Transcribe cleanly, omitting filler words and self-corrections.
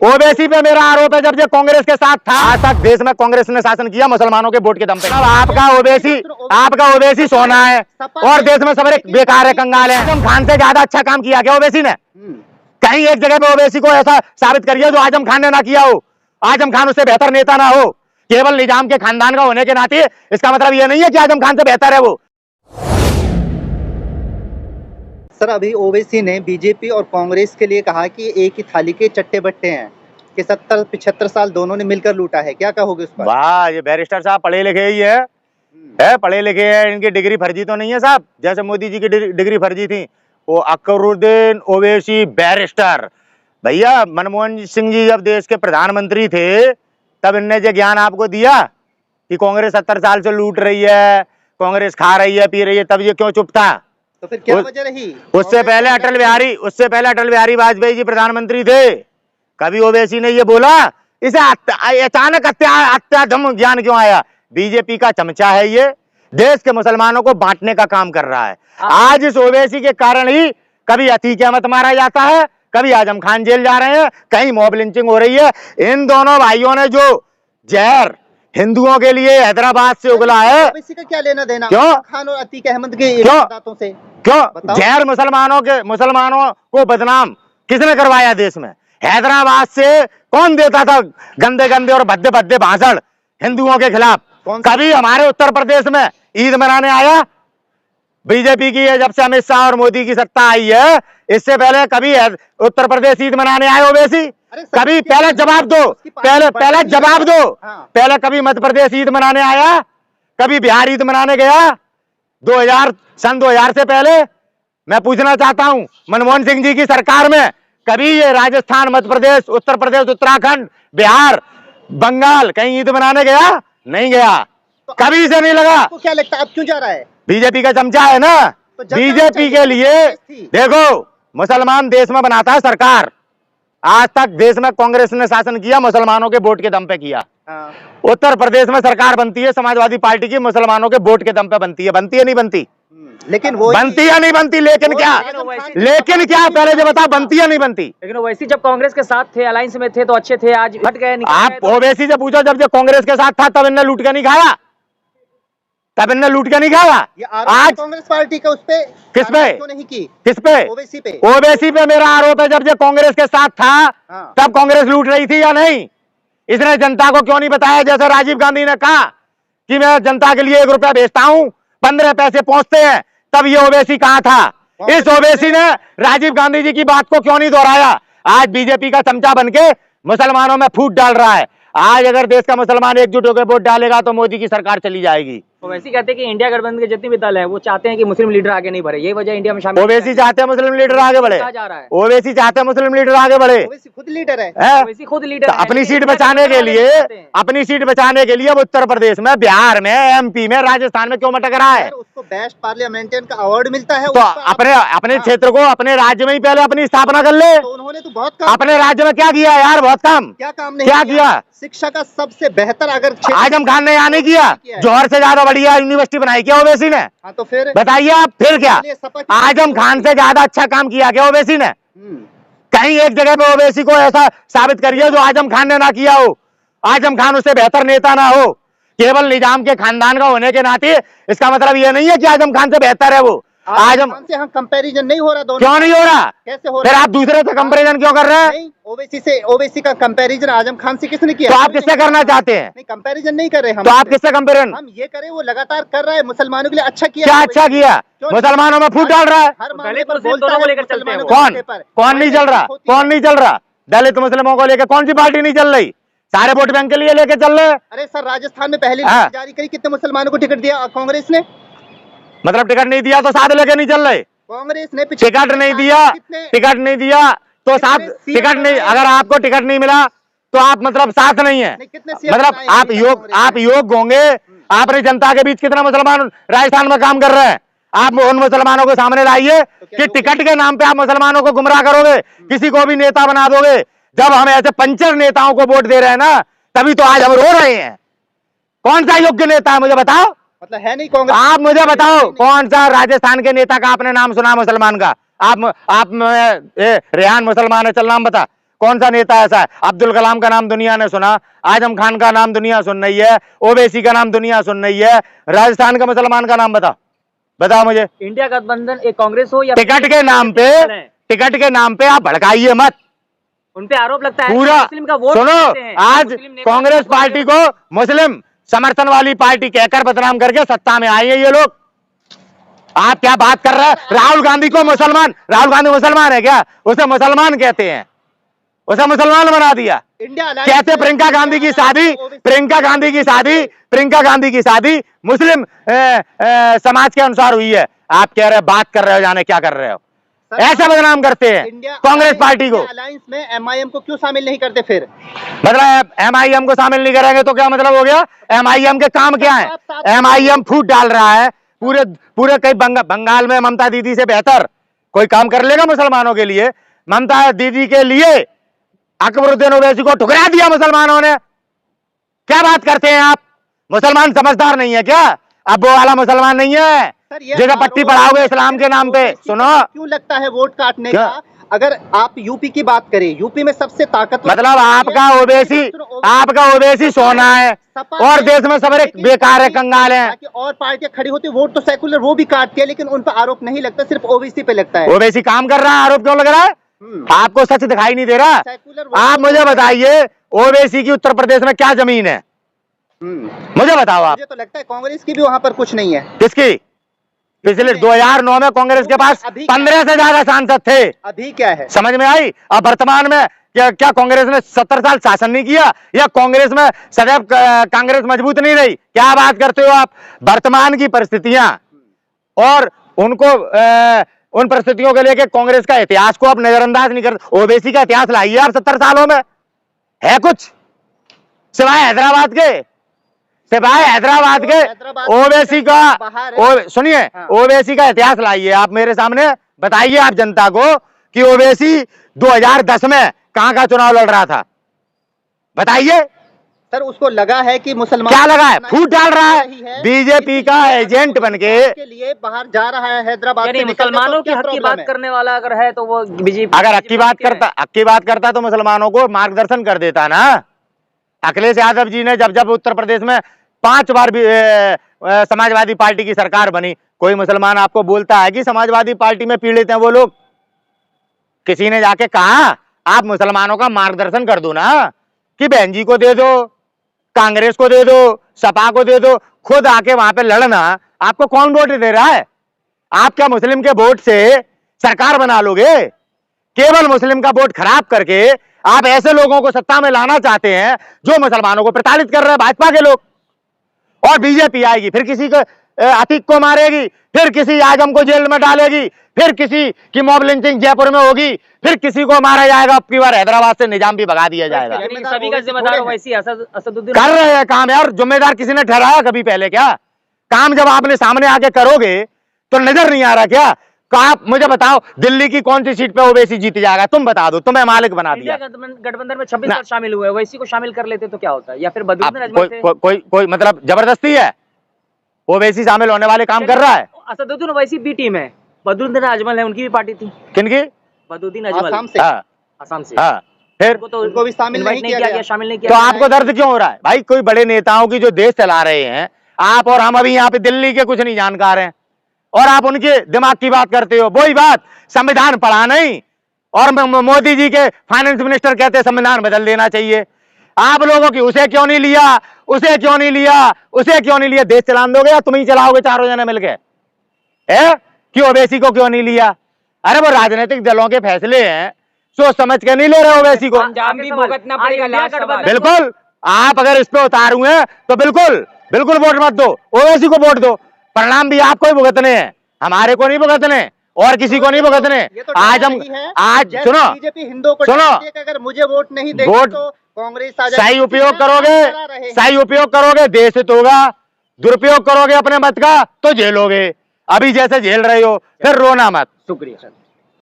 OBC पे मेरा आरोप है जब ये कांग्रेस के साथ था। आज तक देश में कांग्रेस ने शासन किया मुसलमानों के वोट के दम पे। अब आपका ओबीसी सोना है और देश में सब बेकार है, कंगाल है। आजम खान से ज्यादा अच्छा काम किया क्या ओबीसी ने? कहीं एक जगह पे ओबीसी को ऐसा साबित करिए जो आजम खान ने ना किया हो, आजम खान उससे बेहतर नेता ना हो। केवल निजाम के खानदान का होने के नाते इसका मतलब ये नहीं है कि आजम खान से बेहतर है वो। सर, अभी ओवैसी ने बीजेपी और कांग्रेस के लिए कहा कि एक ही थाली के चट्टे बट्टे हैं कि 70-75 साल दोनों ने मिलकर लूटा है। क्या कहोगे उस पर? वाह, ये बैरिस्टर साहब पढ़े लिखे ही है, पढ़े लिखे हैं। इनकी डिग्री फर्जी तो नहीं है साहब, जैसे मोदी जी की डिग्री फर्जी थी। वो अकबरुद्दीन ओवैसी बैरिस्टर। भैया मनमोहन सिंह जी जब देश के प्रधानमंत्री थे तब इनने जो ज्ञान आपको दिया कि कांग्रेस 70 साल से लूट रही है, कांग्रेस खा रही है, पी रही है, तब ये क्यों चुप था? तो फिर क्या वजह रही? उससे पहले अटल बिहारी वाजपेयी जी प्रधानमंत्री थे। कभी ओवैसी ने ये बोला? इसे अचानक अत्याधम ज्ञान क्यों आया? बीजेपी का चमचा है ये, देश के मुसलमानों को बांटने का काम कर रहा है। आज इस ओवैसी के कारण ही कभी अतीक अहमद मारा जाता है, कभी आजम खान जेल जा रहे हैं, कहीं मॉब लिंचिंग हो रही है। इन दोनों भाइयों ने जो जहर हिंदुओं के लिए हैदराबाद से उगला है, ओवैसी का क्या लेना देना क्यों? खान और अतीक अहमद के बातों से? क्यों जहर मुसलमानों को बदनाम किसने करवाया देश में? हैदराबाद से कौन देता था गंदे गंदे और भद्दे भद्दे भाषण हिंदुओं के खिलाफ? कभी हमारे उत्तर प्रदेश में ईद मनाने आया? बीजेपी की है जब से अमित शाह और मोदी की सत्ता आई है, इससे पहले कभी उत्तर प्रदेश ईद मनाने आए ओवैसी? कभी? पहले जवाब दो, पहले जवाब दो। पहले कभी मध्य प्रदेश ईद मनाने आया? कभी बिहार ईद मनाने गया? 2000 से पहले मैं पूछना चाहता हूं, मनमोहन सिंह जी की सरकार में कभी ये राजस्थान, मध्य प्रदेश, उत्तर प्रदेश, उत्तराखंड, बिहार, बंगाल कहीं ईद मनाने गया? नहीं गया। तो कभी से नहीं लगा। आपको क्या लगता है अब क्यों जा रहा है? बीजेपी का चमचा है ना। तो बीजेपी के लिए देखो, मुसलमान देश में बनाता है सरकार। आज तक देश में कांग्रेस ने शासन किया, मुसलमानों के वोट के दम पे किया। उत्तर प्रदेश में सरकार बनती है समाजवादी पार्टी की, मुसलमानों के वोट के दम पे बनती है। बनती है नहीं बनती? लेकिन वो बनती है नहीं बनती? लेकिन क्या पहले जो बता, बनती है नहीं बनती? लेकिन ओवैसी जब कांग्रेस के साथ थे, अलायंस में थे तो अच्छे थे, आज हट गए। आप ओवैसी से पूछो, जब कांग्रेस के साथ था तब इनने लूट के नहीं खाया? तब इनने लूट के नहीं खाया? आज कांग्रेस पार्टी का उस पे किस पे? नहीं की? किस पे? ओवैसी पे। ओवैसी पे मेरा आरोप है जब ये कांग्रेस के साथ था तब कांग्रेस लूट रही थी या नहीं? इसने जनता को क्यों नहीं बताया? जैसे राजीव गांधी ने कहा कि मैं जनता के लिए 1 रुपया भेजता हूं, 15 पैसे पहुंचते हैं, तब ये ओवैसी कहां था? इस ओवैसी ने राजीव गांधी जी की बात को क्यों नहीं दोहराया? आज बीजेपी का चमचा बनके मुसलमानों में फूट डाल रहा है। आज अगर देश का मुसलमान एकजुट होकर वोट डालेगा तो मोदी की सरकार चली जाएगी। ओवैसी कहते हैं कि इंडिया गठबंधन के जितने भी दल है वो चाहते हैं कि मुस्लिम लीडर आगे नहीं बढ़े, यही वजह इंडिया में शामिल। ओवैसी चाहते हैं मुस्लिम लीडर आगे बढ़े? ओवैसी चाहते हैं मुस्लिम लीडर आगे बढ़े? ओवैसी खुद लीडर है। ओवैसी खुद लीडर है। अपनी सीट बचाने के लिए वो उत्तर प्रदेश में, बिहार में, एमपी में, राजस्थान में क्यों मटक रहा है? उसको बेस्ट पार्लियामेंटेरियन का अवार्ड मिलता है तो अपने क्षेत्र को, अपने राज्य में ही पहले अपनी स्थापना कर ले। तो उन्होंने तो बहुत काम अपने राज्य में क्या किया यार? बहुत काम। क्या काम नहीं क्या किया? शिक्षा का सबसे बेहतर अगर आजम खान ने यहाँ नहीं किया? जौहर से ज्यादा बढ़िया यूनिवर्सिटी बनाई क्या ओवैसी ने? हाँ, तो फिर बताइए आप, फिर क्या आजम खान से ज्यादा अच्छा काम किया क्या ओवैसी ने? कहीं एक जगह पे ओवैसी को ऐसा साबित करिए जो आजम खान ने ना किया हो, आजम खान उससे बेहतर नेता ना हो। केवल निजाम के खानदान का होने के नाते इसका मतलब ये नहीं है कि आजम खान से बेहतर है वो। आजम खान से हम कंपैरिजन नहीं हो रहा दोनों। क्यों नहीं हो रहा? कैसे हो फिर रहा? आप दूसरे से कंपैरिजन क्यों कर रहे हैं? ओवैसी का कंपैरिजन आजम खान से किसने किया? तो आप किससे करना चाहते हैं? नहीं, कंपैरिजन नहीं कर रहे हम। तो आप किससे कंपैरिजन? हम ये करें, वो लगातार कर रहा है, मुसलमानों के लिए अच्छा किया। क्या अच्छा किया? मुसलमानों में फूट डाल रहा है। हर मामले पर बोलता है लेकर चलते हैं। कौन नहीं चल रहा? कौन नहीं चल रहा? दलित मुस्लिमों को लेकर कौन सी पार्टी नहीं चल रही? सारे वोट बैंक के लिए लेके चल रहे। अरे सर, राजस्थान में पहली लिस्ट जारी करी, कितने मुसलमानों को टिकट दिया कांग्रेस ने? मतलब टिकट नहीं दिया तो साथ लेके नहीं चल रहे? कांग्रेस ने टिकट नहीं दिया तो साथ टिकट नहीं। अगर आपको टिकट नहीं मिला तो आप मतलब साथ नहीं है, मतलब आप योग होंगे। आपने जनता के बीच कितना मुसलमान राजस्थान में काम कर रहे हैं? आप उन मुसलमानों को सामने लाइए कि टिकट के नाम पे आप मुसलमानों को गुमराह करोगे, किसी को भी नेता बना दोगे। जब हम ऐसे पंचर नेताओं को वोट दे रहे हैं ना, तभी तो आज हम रो रहे हैं। कौन सा योग्य नेता है मुझे बताओ? मतलब है नहीं कांग्रेस। आप मुझे बताओ कौन सा राजस्थान के नेता का आपने नाम सुना मुसलमान का? आप रेहान मुसलमान है, चल नाम बता। कौन सा नेता ऐसा है? अब्दुल कलाम का नाम दुनिया ने सुना, आजम खान का नाम दुनिया सुन रही है, ओवैसी का नाम दुनिया सुन रही है। राजस्थान का मुसलमान का नाम बताओ मुझे। इंडिया गठबंधन एक कांग्रेस हो या टिकट के नाम पे आप भड़काइए मत। उन पे आरोप लगता है पूरा मुस्लिम का वोट सुनो, लेते हैं। आज मुस्लिम नेता कांग्रेस पार्टी को मुस्लिम समर्थन वाली पार्टी कहकर बदनाम करके सत्ता में आई है ये लोग। आप क्या बात कर रहे हैं? राहुल गांधी मुसलमान है क्या? उसे मुसलमान कहते हैं, उसे मुसलमान बना दिया। इंडिया कैसे प्रियंका गांधी की शादी मुस्लिम समाज के अनुसार हुई है? आप कह रहे हैं, बात कर रहे हो, जाने क्या कर रहे हो। ऐसा बदनाम करते हैं कांग्रेस पार्टी को। अलायंस में एमआईएम को क्यों शामिल नहीं करते फिर? मतलब एमआईएम को शामिल नहीं करेंगे तो क्या मतलब हो गया? एमआईएम के काम क्या है? एमआईएम फूट डाल रहा है पूरे कई बंगाल में ममता दीदी से बेहतर कोई काम कर लेगा मुसलमानों के लिए? ममता दीदी के लिए अकबरुद्दीन ओवैसी को ठुकरा दिया मुसलमानों ने। क्या बात करते हैं आप? मुसलमान समझदार नहीं है क्या? अब वो वाला मुसलमान नहीं है जगह पट्टी पढ़ाओगे इस्लाम के नाम पे। सुनो, क्यों लगता है वोट काटने का? अगर आप यूपी की बात करें, यूपी में सबसे ताकतवर, मतलब आपका ओवैसी सोना है और देश में सब बेकार है, कंगाल है। और पार्टियां खड़ी होती, वोट तो सेकुलर वो भी काटती है, लेकिन उन पर आरोप नहीं लगता, सिर्फ ओबीसी पे लगता है। ओवैसी काम कर रहा है, आरोप क्यों लग रहा है? आपको सच दिखाई नहीं दे रहा? आप मुझे बताइए, ओवैसी की उत्तर प्रदेश में क्या जमीन है? मुझे बताओ आप। मुझे तो लगता है कांग्रेस की भी वहाँ पर कुछ नहीं है। किसकी? पिछले 2009 में कांग्रेस के पास 15 से ज्यादा सांसद थे। अभी क्या है समझ में आई? अब वर्तमान में क्या कांग्रेस ने 70 साल शासन नहीं किया, या कांग्रेस में सदैव कांग्रेस मजबूत नहीं रही? क्या बात करते हो आप? वर्तमान की परिस्थितियां और उनको उन परिस्थितियों के लेके कांग्रेस का इतिहास को आप नजरअंदाज नहीं कर। ओवैसी का इतिहास लाइए आप 70 सालों में, है कुछ सिवाय हैदराबाद के? ओवैसी का सुनिए, ओवैसी का इतिहास लाइए आप मेरे सामने, बताइए आप जनता को कि ओवैसी 2010 में कहां का चुनाव लड़ रहा था, बताइए। सर उसको लगा है कि मुसलमान, क्या लगा है? फूट डाल रहा है, बीजेपी का एजेंट बनके के लिए बाहर जा रहा है हैदराबाद से। मुसलमानों की हक की बात करने वाला अगर है तो वो बीजेपी, अगर हक की बात करता तो मुसलमानों को मार्गदर्शन कर देता ना। अखिलेश यादव जी ने जब उत्तर प्रदेश में 5 बार भी समाजवादी पार्टी की सरकार बनी, कोई मुसलमान आपको बोलता है कि समाजवादी पार्टी में पीड़ित हैं वो लोग? किसी ने जाके कहा आप मुसलमानों का मार्गदर्शन कर दो ना, कि बहन जी को दे दो, कांग्रेस को दे दो, सपा को दे दो, खुद आके वहां पे लड़ना। आपको कौन वोट दे रहा है? आप क्या मुस्लिम के वोट से सरकार बना लोगे? केवल मुस्लिम का वोट खराब करके आप ऐसे लोगों को सत्ता में लाना चाहते हैं जो मुसलमानों को प्रताड़ित कर रहे हैं, भाजपा के लोग। और बीजेपी आएगी, फिर किसी को अतीक को मारेगी, फिर किसी आजम को जेल में डालेगी, फिर किसी की मॉब लिंचिंग जयपुर में होगी, फिर किसी को मारा जाएगा। अब की बार हैदराबाद से निजाम भी भगा दिया जाएगा। सभी का जिम्मेदार ओवैसी असदुद्दीन कर रहे हैं काम यार। जिम्मेदार किसी ने ठहराया कभी पहले क्या? काम जब आपने सामने आके करोगे तो नजर नहीं आ रहा क्या? आप मुझे बताओ, दिल्ली की कौन सी सीट पे ओवैसी जीत जाएगा? तुम बता दो, तुम्हें मालिक बना दिया। गठबंधन में 26 दल शामिल हुए, ओवैसी को शामिल कर लेते तो क्या होता है? या फिर बदरुद्दीन अजमल से कोई मतलब जबरदस्ती है? ओवैसी शामिल होने वाले काम कर रहा है। असदुद्दीन ओवैसी बी टीम है, बदरुद्दीन अजमल है, उनकी भी पार्टी थी। किनकी? बदरुद्दीन अजमल, आसाम से। फिर उनको भी शामिल नहीं किया गया। शामिल नहीं किया। तो आपको दर्द क्यों हो रहा है भाई? कोई बड़े नेताओं की जो देश चला रहे हैं, आप और हम अभी यहाँ पे दिल्ली के कुछ नहीं जानकार हैं, और आप उनके दिमाग की बात करते हो। वही बात, संविधान पढ़ा नहीं, और मोदी जी के फाइनेंस मिनिस्टर कहते हैं संविधान बदल देना चाहिए। आप लोगों की उसे क्यों नहीं लिया, उसे क्यों नहीं लिया, उसे क्यों नहीं लिया? देश चलान दोगे या तुम ही चलाओगे चारों जने मिलके? कि ओवैसी को क्यों नहीं लिया? अरे वो राजनीतिक दलों के फैसले हैं, सोच समझ के नहीं ले रहे ओवैसी को। बिल्कुल, आप अगर इस पे उतार हुए हैं तो बिल्कुल वोट मत दो, ओवैसी को वोट दो। परिणाम भी आपको ही भुगतने हैं, हमारे को नहीं भुगतने, और किसी को नहीं भुगतने। आज सुनो, अगर मुझे वोट नहीं देंगे तो कांग्रेस सही उपयोग करोगे देश हित होगा, दुरुपयोग करोगे अपने मत का तो झेलोगे। अभी जैसे झेल रहे हो, फिर रोना मत। शुक्रिया सर।